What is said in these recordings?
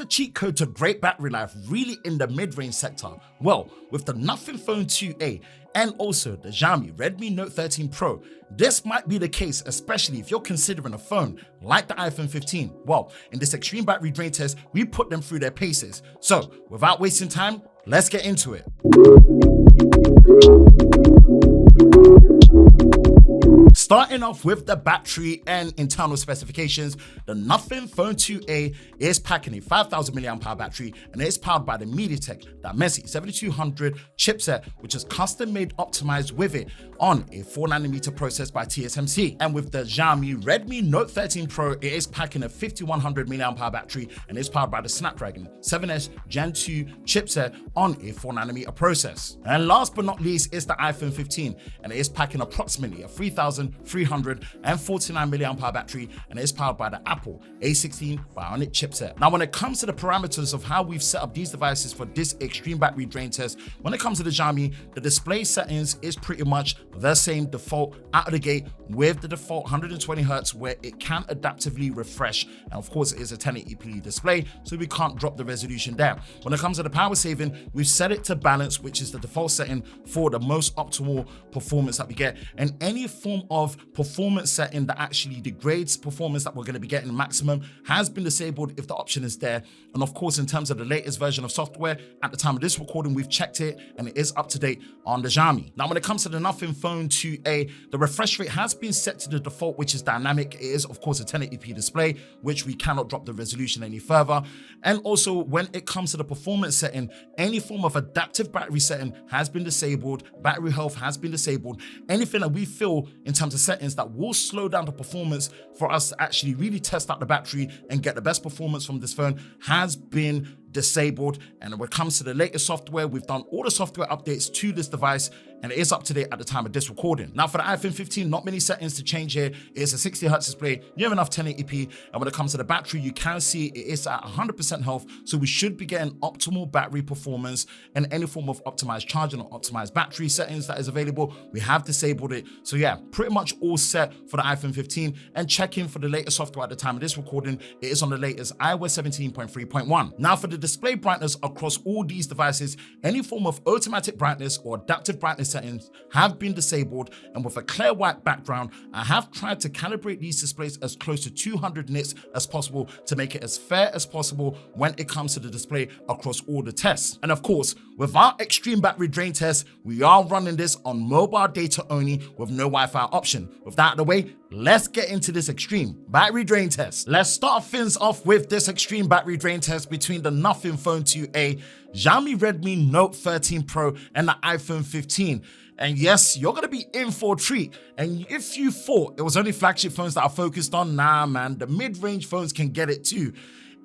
the cheat code to great battery life really in the mid-range sector? Well, with the Nothing Phone 2A and also the Xiaomi Redmi Note 13 Pro, this might be the case, especially if you're considering a phone like the iPhone 15. Well, in this extreme battery drain test, we put them through their paces. So, without wasting time, let's get into it. Starting off with the battery and internal specifications, the Nothing Phone 2A is packing a 5000 mAh battery and it's powered by the MediaTek Dimensity 7200 chipset, which is custom made optimized with it on a 4nm process by TSMC. And with the Xiaomi Redmi Note 13 Pro, it is packing a 5100 mAh battery and it's powered by the Snapdragon 7S Gen 2 chipset on a 4nm process. And last but not least is the iPhone 15, and it is packing approximately a 3349 mAh battery and it is powered by the Apple A16 Bionic chipset. Now, when it comes to the parameters of how we've set up these devices for this extreme battery drain test, when it comes to the Xiaomi, the display settings is pretty much the same default out of the gate with the default 120Hz where it can adaptively refresh. And of course, it is a 1080p display, so we can't drop the resolution there. When it comes to the power saving, we've set it to balance, which is the default setting for the most optimal performance that we get. And any form of performance setting that actually degrades performance that we're going to be getting maximum has been disabled if the option is there. And of course, in terms of the latest version of software, at the time of this recording, we've checked it and it is up to date on the Xiaomi. Now, when it comes to the Nothing Phone 2A, the refresh rate has been set to the default, which is dynamic. It is, of course, a 1080p display, which we cannot drop the resolution any further. And also, when it comes to the performance setting, any form of adaptive battery setting has been disabled. Battery health has been disabled. Anything that we feel in terms of settings that will slow down the performance for us to actually really test out the battery and get the best performance from this phone has been disabled. And when it comes to the latest software, we've done all the software updates to this device and it is up to date at the time of this recording. Now, for the iPhone 15, not many settings to change here. It's a 60Hz display, you have enough 1080p, and when it comes to the battery, you can see it is at 100% health, so we should be getting optimal battery performance, and any form of optimized charging or optimized battery settings that is available, we have disabled it. So yeah, pretty much all set for the iPhone 15, and checking for the latest software at the time of this recording, it is on the latest iOS 17.3.1. Now, for the display brightness across all these devices, any form of automatic brightness or adaptive brightness settings have been disabled, and with a clear white background, I have tried to calibrate these displays as close to 200 nits as possible to make it as fair as possible when it comes to the display across all the tests. And of course, with our extreme battery drain test, we are running this on mobile data only with no Wi-Fi option. With that out of the way, let's get into this extreme battery drain test. Let's start things off with this extreme battery drain test between the Nothing Phone 2A, Xiaomi Redmi Note 13 Pro, and the iPhone 15. And yes, you're gonna be in for a treat. And if you thought it was only flagship phones that are focused on, nah man, the mid-range phones can get it too.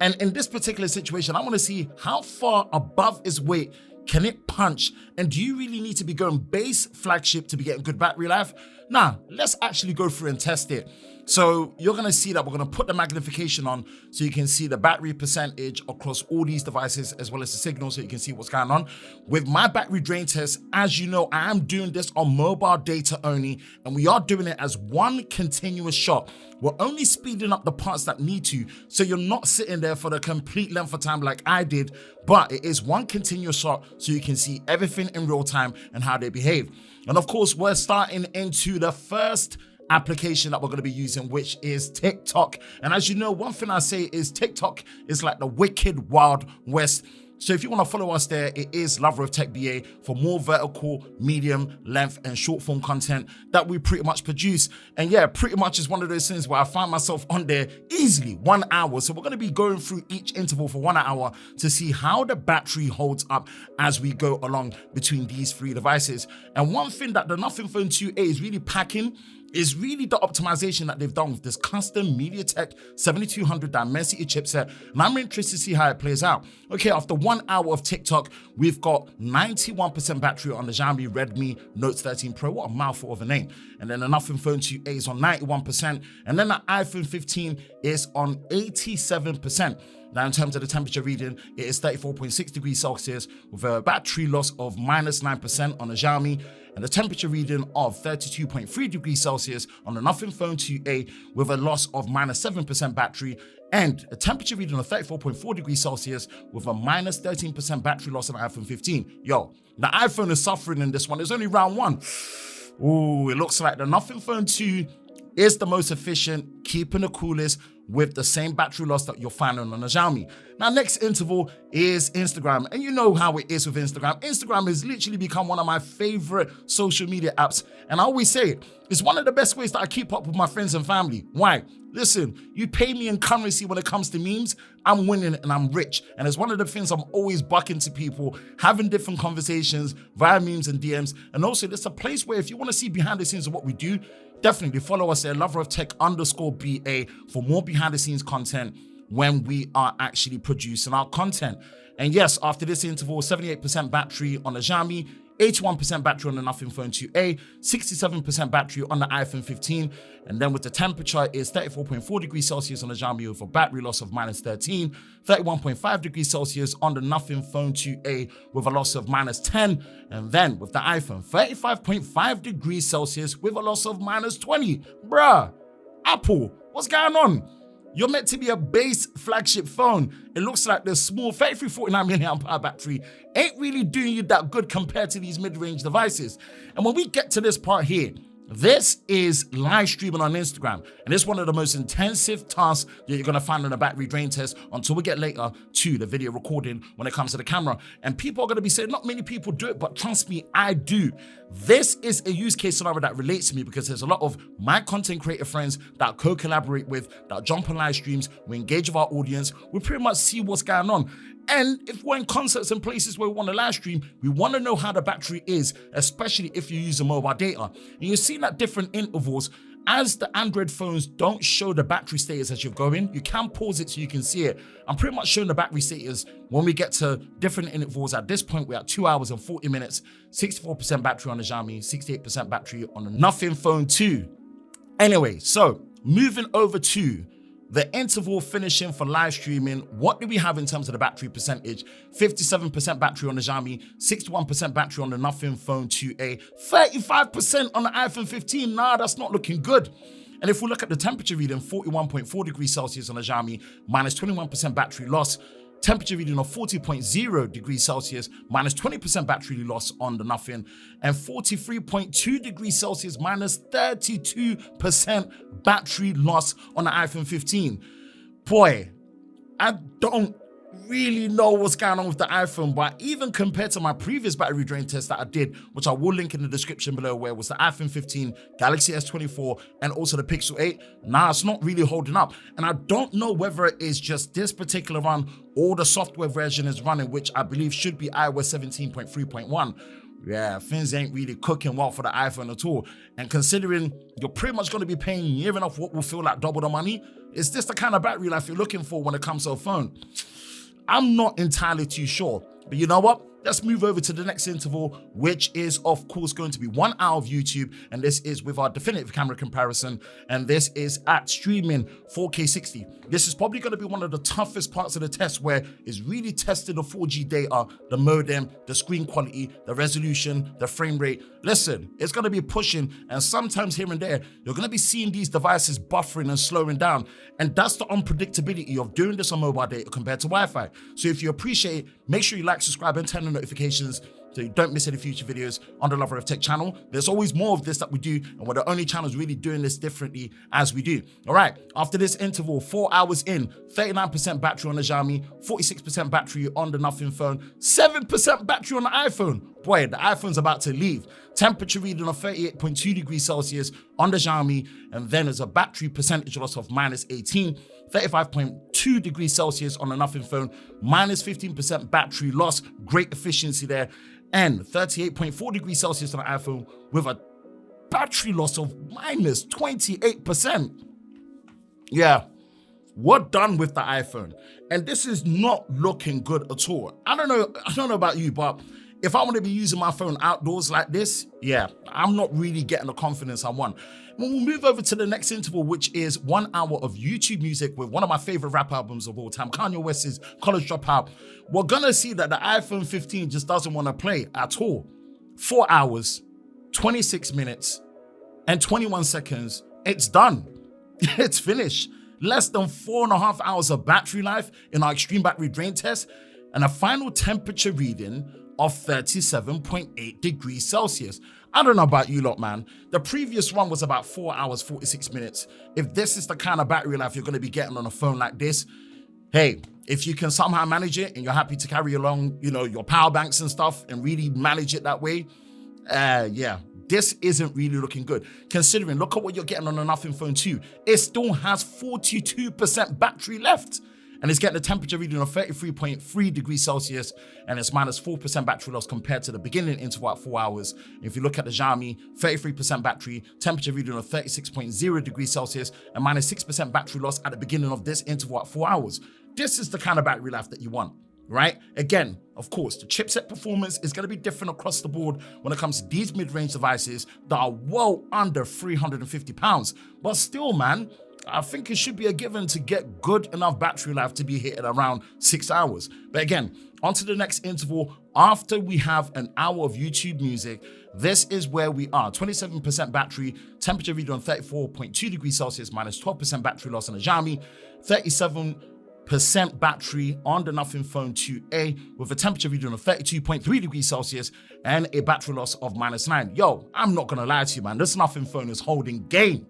And in this particular situation, I wanna see how far above its weight can it punch? And do you really need to be going base flagship to be getting good battery life? Nah, let's actually go through and test it. So you're gonna see that we're gonna put the magnification on so you can see the battery percentage across all these devices as well as the signal so you can see what's going on. With my battery drain test, as you know, I am doing this on mobile data only, and we are doing it as one continuous shot. We're only speeding up the parts that need to, so you're not sitting there for the complete length of time like I did, but it is one continuous shot so you can see everything in real time and how they behave. And of course, we're starting into the first application that we're going to be using, which is TikTok. And as you know, one thing I say is TikTok is like the wicked wild west. So if you want to follow us there, it is Lover of Tech BA for more vertical, medium, length, and short form content that we pretty much produce. And yeah, pretty much is one of those things where I find myself on there easily 1 hour. So we're going to be going through each interval for 1 hour to see how the battery holds up as we go along between these three devices. And one thing that the Nothing Phone 2A is really packing is really the optimization that they've done with this custom MediaTek 7200 Dimensity chipset, and I'm interested to see how it plays out. Okay, after 1 hour of TikTok, we've got 91% battery on the Xiaomi Redmi Note 13 Pro. What a mouthful of a name. And then the Nothing Phone 2A is on 91%, and then the iPhone 15 is on 87%. Now, in terms of the temperature reading, it is 34.6 degrees Celsius with a battery loss of -9% on the Xiaomi, and the temperature reading of 32.3 degrees Celsius on the Nothing Phone 2A with a loss of -7% battery, and a temperature reading of 34.4 degrees Celsius with a -13% battery loss on the iPhone 15. Yo, the iPhone is suffering in this one. It's only round one. Ooh, it looks like the Nothing Phone 2 is the most efficient, keeping the coolest with the same battery loss that you're finding on the Xiaomi. Now, next interval is Instagram. And you know how it is with Instagram. Instagram has literally become one of my favorite social media apps. And I always say it's one of the best ways that I keep up with my friends and family. Why? Listen, you pay me in currency when it comes to memes, I'm winning and I'm rich. And it's one of the things I'm always bucking to people, having different conversations via memes and DMs. And also, it's a place where if you want to see behind the scenes of what we do, definitely follow us there, loveroftech_BA, for more behind the scenes content when we are actually producing our content. And yes, after this interval, 78% battery on the Xiaomi, 81% battery on the Nothing Phone 2A, 67% battery on the iPhone 15, and then with the temperature is 34.4 degrees Celsius on the Xiaomi with a battery loss of -13, 31.5 degrees Celsius on the Nothing Phone 2A with a loss of -10, and then with the iPhone, 35.5 degrees Celsius with a loss of -20. Bruh, Apple, what's going on? You're meant to be a base flagship phone. It looks like the small 3349 milliamp hour battery ain't really doing you that good compared to these mid-range devices. And when we get to this part here, this is live streaming on Instagram, and it's one of the most intensive tasks that you're gonna find on a battery drain test until we get later to the video recording when it comes to the camera. And people are gonna be saying, not many people do it, but trust me, I do. This is a use case scenario that relates to me because there's a lot of my content creator friends that co-collaborate with, that jump on live streams, we engage with our audience, we pretty much see what's going on. And if we're in concerts and places where we want to live stream, we want to know how the battery is, especially if you use mobile data. And you're seeing at different intervals, as the Android phones don't show the battery status as you're going, you can pause it so you can see it. I'm pretty much showing the battery status when we get to different intervals. At this point, we're at 2 hours and 40 minutes, 64% battery on the Xiaomi, 68% battery on the Nothing Phone 2. Anyway, so moving over to the interval finishing for live streaming, what do we have in terms of the battery percentage? 57% battery on the Xiaomi, 61% battery on the Nothing Phone 2A, 35% on the iPhone 15. Nah, that's not looking good. And if we look at the temperature reading, 41.4 degrees Celsius on the Xiaomi, -21% battery loss. Temperature reading of 40.0 degrees Celsius, -20% battery loss on the Nothing, and 43.2 degrees Celsius, -32% battery loss on the iPhone 15. Boy, I don't really know what's going on with the iPhone, but even compared to my previous battery drain test that I did, which I will link in the description below, where was the iPhone 15, Galaxy S24, and also the Pixel 8, nah, it's not really holding up. And I don't know whether it is just this particular run or the software version is running, which I believe should be iOS 17.3.1. Yeah, things ain't really cooking well for the iPhone at all. And considering you're pretty much going to be paying near enough what will feel like double the money, is this the kind of battery life you're looking for when it comes to a phone? I'm not entirely too sure, but you know what? Let's move over to the next interval, which is of course going to be 1 hour of YouTube, and this is with our definitive camera comparison, and this is at streaming 4K 60. This is probably going to be one of the toughest parts of the test, where it's really testing the 4G data, the modem, the screen quality, the resolution, the frame rate. Listen, it's going to be pushing, and sometimes here and there, you're going to be seeing these devices buffering and slowing down, and that's the unpredictability of doing this on mobile data compared to Wi-Fi. So if you appreciate it, make sure you like, subscribe, and turn on notifications so you don't miss any future videos on the Lover of Tech channel. There's always more of this that we do, and we're the only channels really doing this differently as we do. All right, after this interval, 4 hours in, 39% battery on the Xiaomi, 46% battery on the Nothing Phone, 7% battery on the iPhone. Boy, the iPhone's about to leave. Temperature reading of 38.2 degrees Celsius on the Xiaomi, and then there's a battery percentage loss of -18, 35.2 degrees Celsius on the Nothing Phone, -15% battery loss, great efficiency there, and 38.4 degrees Celsius on the iPhone with a battery loss of -28%. Yeah, we're done with the iPhone, and this is not looking good at all. I don't know about you, but if I want to be using my phone outdoors like this, yeah, I'm not really getting the confidence I want. When we move over to the next interval, which is 1 hour of YouTube music with one of my favorite rap albums of all time, Kanye West's College Dropout, we're gonna see that the iPhone 15 just doesn't want to play at all. 4 hours, 26 minutes, and 21 seconds, it's done. It's finished. Less than 4.5 hours of battery life in our extreme battery drain test, and a final temperature reading of 37.8 degrees Celsius. I don't know about you lot, man. The previous one was about 4 hours, 46 minutes. If this is the kind of battery life you're gonna be getting on a phone like this, hey, if you can somehow manage it and you're happy to carry along, your power banks and stuff and really manage it that way, yeah, this isn't really looking good. Considering, look at what you're getting on a Nothing Phone 2. It still has 42% battery left. And it's getting a temperature reading of 33.3 degrees Celsius, and it's minus 4% battery loss compared to the beginning interval at 4 hours. If you look at the Xiaomi, 33% battery, temperature reading of 36.0 degrees Celsius, and minus 6% battery loss at the beginning of this interval at 4 hours. This is the kind of battery life that you want, right? Again, of course, the chipset performance is going to be different across the board when it comes to these mid-range devices that are well under £350. But still, man, I think it should be a given to get good enough battery life to be hitting around 6 hours. But again, onto the next interval, after we have an hour of YouTube music, this is where we are. 27% battery, temperature reading on 34.2 degrees Celsius, minus 12% battery loss on the Xiaomi, 37% battery on the Nothing Phone 2A with a temperature reading of 32.3 degrees Celsius and a battery loss of minus 9. Yo, I'm not gonna lie to you, man. This Nothing Phone is holding game.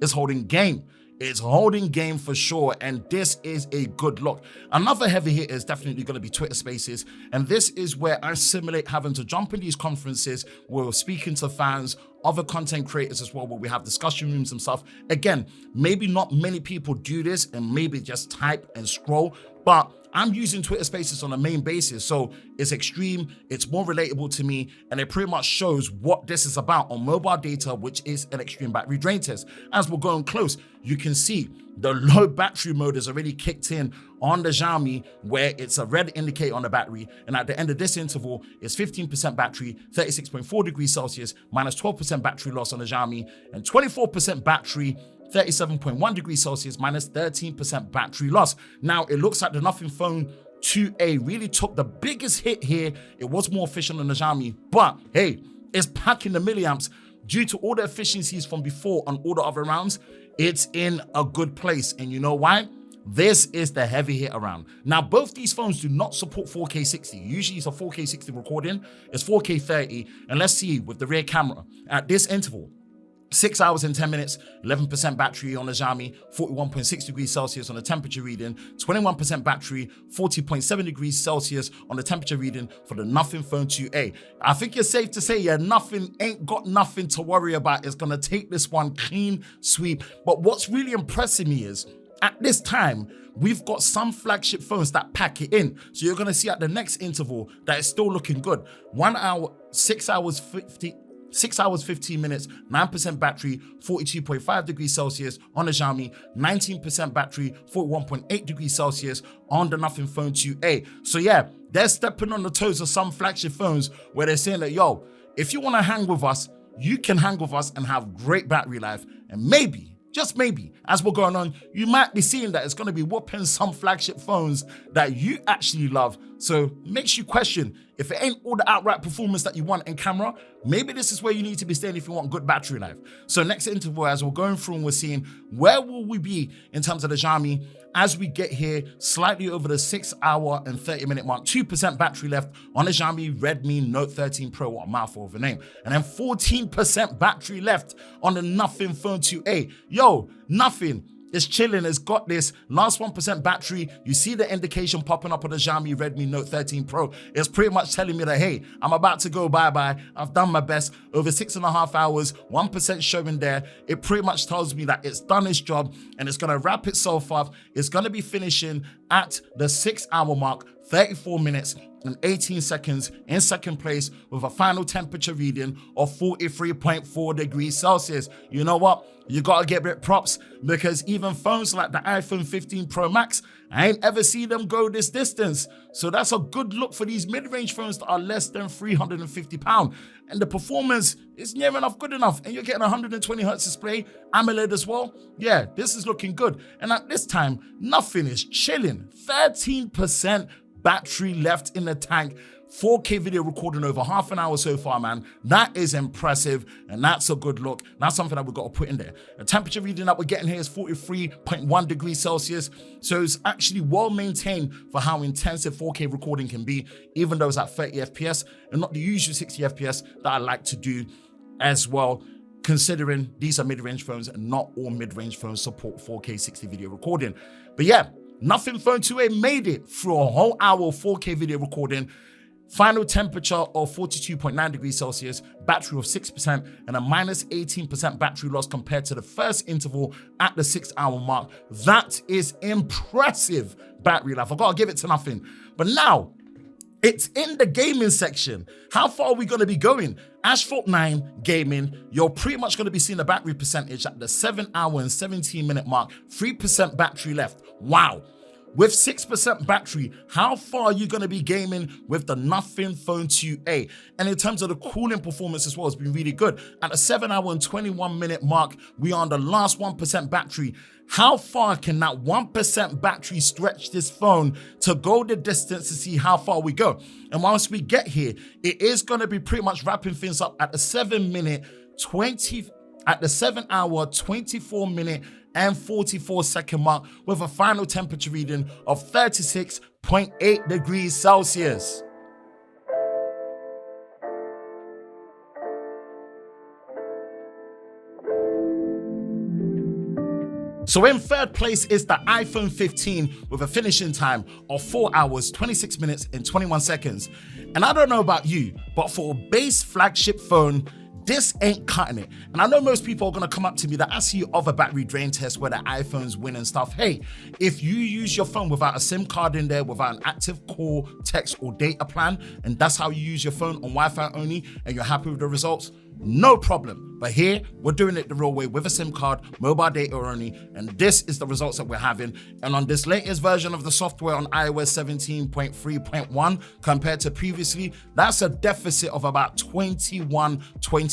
It's holding game. It's holding game for sure, and this is a good look. Another heavy hit is definitely going to be Twitter Spaces, and this is where I simulate having to jump in these conferences where we're speaking to fans, other content creators as well, where we have discussion rooms and stuff. Again, maybe not many people do this and maybe just type and scroll, but I'm using Twitter Spaces on a main basis, so it's extreme, it's more relatable to me, and it pretty much shows what this is about on mobile data, which is an extreme battery drain test. As we're going close, you can see the low battery mode is already kicked in on the Xiaomi, where it's a red indicator on the battery, and at the end of this interval, it's 15% battery, 36.4 degrees Celsius, minus 12% battery loss on the Xiaomi, and 24% battery, 37.1 degrees Celsius, minus 13% battery loss. Now, it looks like the Nothing Phone 2A really took the biggest hit here. It was more efficient than the Xiaomi, but hey, it's packing the milliamps. Due to all the efficiencies from before on all the other rounds, it's in a good place. And you know why? This is the heavy hit around. Now, both these phones do not support 4K 60. Usually it's a 4K 60 recording, it's 4K 30. And let's see with the rear camera at this interval. 6 hours and 10 minutes, 11% battery on the Xiaomi, 41.6 degrees Celsius on the temperature reading, 21% battery, 40.7 degrees Celsius on the temperature reading for the Nothing Phone 2A. I think it's safe to say, yeah, nothing ain't got nothing to worry about. It's gonna take this one clean sweep. But what's really impressing me is, at this time, we've got some flagship phones that pack it in. So you're gonna see at the next interval that it's still looking good. 1 hour, 6 hours 15 minutes, 9% battery, 42.5 degrees Celsius on the Xiaomi, 19% battery, 41.8 degrees Celsius on the Nothing Phone 2A. So yeah, they're stepping on the toes of some flagship phones where they're saying that, yo, if you wanna hang with us, you can hang with us and have great battery life. And maybe, just maybe, as we're going on, you might be seeing that it's gonna be whooping some flagship phones that you actually love. So makes you question, if it ain't all the outright performance that you want in camera, maybe this is where you need to be staying if you want good battery life. So next interval, as we're going through and we're seeing where will we be in terms of the Xiaomi as we get here slightly over the 6 hour and 30 minute mark, 2% battery left on the Xiaomi Redmi Note 13 Pro, what a mouthful of a name. And then 14% battery left on the Nothing Phone 2A. Yo, Nothing. It's chilling, it's got this last 1% battery. You see the indication popping up on the Xiaomi Redmi Note 13 Pro. It's pretty much telling me that, hey, I'm about to go bye-bye. I've done my best. Over 6.5 hours, 1% showing there. It pretty much tells me that it's done its job and it's gonna wrap itself up. It's gonna be finishing at the 6 hour mark, 34 minutes and 18 seconds in second place with a final temperature reading of 43.4 degrees Celsius. You know what? You gotta give it props because even phones like the iPhone 15 Pro Max I ain't ever seen them go this distance. So that's a good look for these mid-range phones that are less than £350. And the performance is near enough good enough. And you're getting 120 Hz display, AMOLED as well. Yeah, this is looking good. And at this time, nothing is chilling. 13% battery left in the tank. 4K video recording over half an hour so far, man. That is impressive, and that's a good look. That's something that we've got to put in there. The temperature reading that we're getting here is 43.1 degrees Celsius, so it's actually well maintained for how intensive 4K recording can be, even though it's at 30 FPS and not the usual 60 FPS that I like to do as well, considering these are mid-range phones and not all mid-range phones support 4K 60 video recording. But yeah, Nothing Phone 2a made it through a whole hour of 4K video recording. Final temperature of 42.9 degrees Celsius, battery of 6%, and a minus 18% battery loss compared to the first interval at the 6-hour mark. That is impressive battery life. I gotta give it to Nothing. But now, it's in the gaming section. How far are we gonna be going? Asphalt 9 gaming, you're pretty much gonna be seeing the battery percentage at the 7-hour and 17-minute mark, 3% battery left. Wow. With 6% battery, how far are you going to be gaming with the Nothing Phone 2a? And in terms of the cooling performance as well, it's been really good. At the 7-hour and 21-minute mark, we are on the last 1% battery. How far can that 1% battery stretch this phone to go the distance to see how far we go? And once we get here, it is going to be pretty much wrapping things up at the 7-hour, 24-minute, and 44-second mark with a final temperature reading of 36.8 degrees Celsius. So in third place is the iPhone 15 with a finishing time of 4 hours, 26 minutes, and 21 seconds. And I don't know about you, but for a base flagship phone, this ain't cutting it. And I know most people are gonna come up to me that I see other battery drain tests where the iPhones win and stuff. Hey, if you use your phone without a SIM card in there, without an active call, text, or data plan, and that's how you use your phone on Wi-Fi only, and you're happy with the results, no problem. But here, we're doing it the real way with a SIM card, mobile data only, and this is the results that we're having. And on this latest version of the software on iOS 17.3.1 compared to previously, that's a deficit of about 20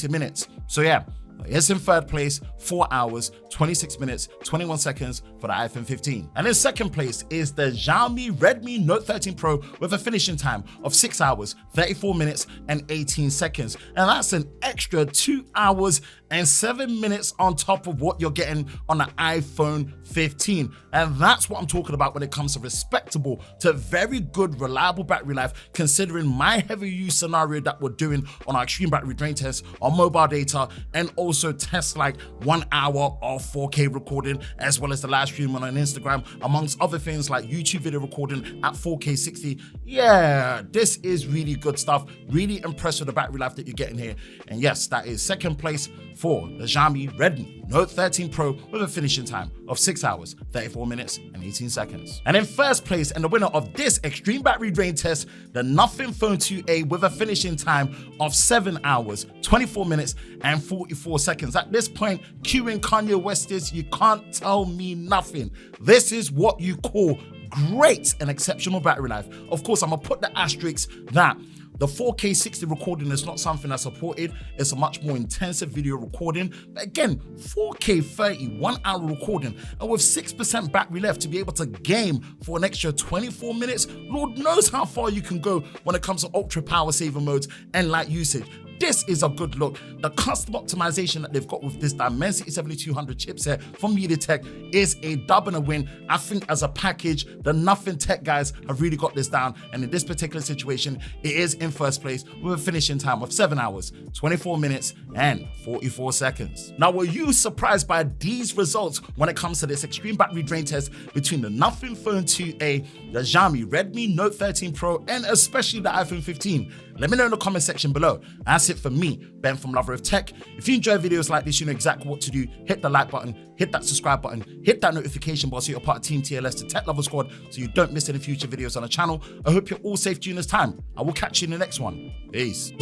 minutes. So yeah, it's in third place, 4 hours, 26 minutes, 21 seconds for the iPhone 15. And in second place is the Xiaomi Redmi Note 13 Pro with a finishing time of 6 hours, 34 minutes, and 18 seconds. And that's an extra 2 hours and 7 minutes on top of what you're getting on the iPhone 15. And that's what I'm talking about when it comes to respectable to very good, reliable battery life, considering my heavy use scenario that we're doing on our extreme battery drain test on mobile data, and also tests like 1 hour of 4K recording, as well as the live stream on Instagram, amongst other things like YouTube video recording at 4K 60. Yeah, this is really good stuff. Really impressed with the battery life that you're getting here. And yes, that is second place for the Xiaomi Redmi Note 13 Pro with a finishing time of 6 hours, 34 minutes, and 18 seconds. And in first place, and the winner of this extreme battery drain test, the Nothing Phone 2a with a finishing time of 7 hours, 24 minutes, and 44 seconds. At this point, queuing Kanye West is You Can't Tell Me Nothing. This is what you call great and exceptional battery life. Of course, I'm gonna put the asterisk that the 4K 60 recording is not something that's supported. It's a much more intensive video recording. But again, 4K 30, 1 hour recording, and with 6% battery left to be able to game for an extra 24 minutes, Lord knows how far you can go when it comes to ultra power saver modes and light usage. This is a good look. The custom optimization that they've got with this Dimensity 7200 chipset from MediaTek is a dub and a win. I think as a package, the Nothing Tech guys have really got this down. And in this particular situation, it is in first place with a finishing time of 7 hours, 24 minutes, and 44 seconds. Now, were you surprised by these results when it comes to this extreme battery drain test between the Nothing Phone 2a, the Xiaomi Redmi Note 13 Pro, and especially the iPhone 15? Let me know in the comment section below. That's it for me, Ben from Lover of Tech. If you enjoy videos like this, you know exactly what to do. Hit the like button, hit that subscribe button, hit that notification bell so you're part of Team TLS, the Tech Lover Squad, so you don't miss any future videos on the channel. I hope you're all safe during this time. I will catch you in the next one. Peace.